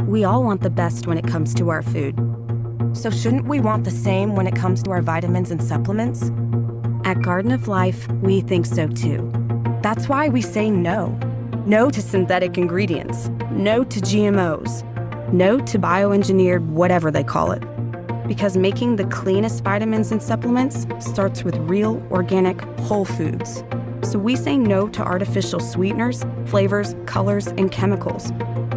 We all want the best when it comes to our food. So shouldn't we want the same when it comes to our vitamins and supplements? At Garden of Life, we think so too. That's why we say no. No to synthetic ingredients. No to GMOs. No to bioengineered whatever they call it. Because making the cleanest vitamins and supplements starts with real, organic, whole foods. So we say no to artificial sweeteners, flavors, colors, and chemicals.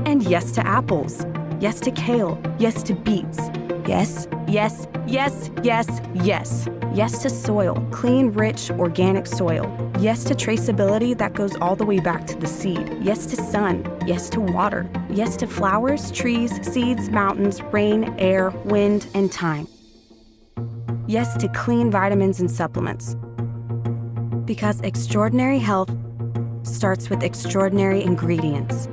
And yes to apples. Yes to kale. Yes to beets. Yes, yes, yes, yes, yes. Yes to soil, clean, rich, organic soil. Yes to traceability that goes all the way back to the seed. Yes to sun. Yes to water. Yes to flowers, trees, seeds, mountains, rain, air, wind, and time. Yes to clean vitamins and supplements. Because extraordinary health starts with extraordinary ingredients.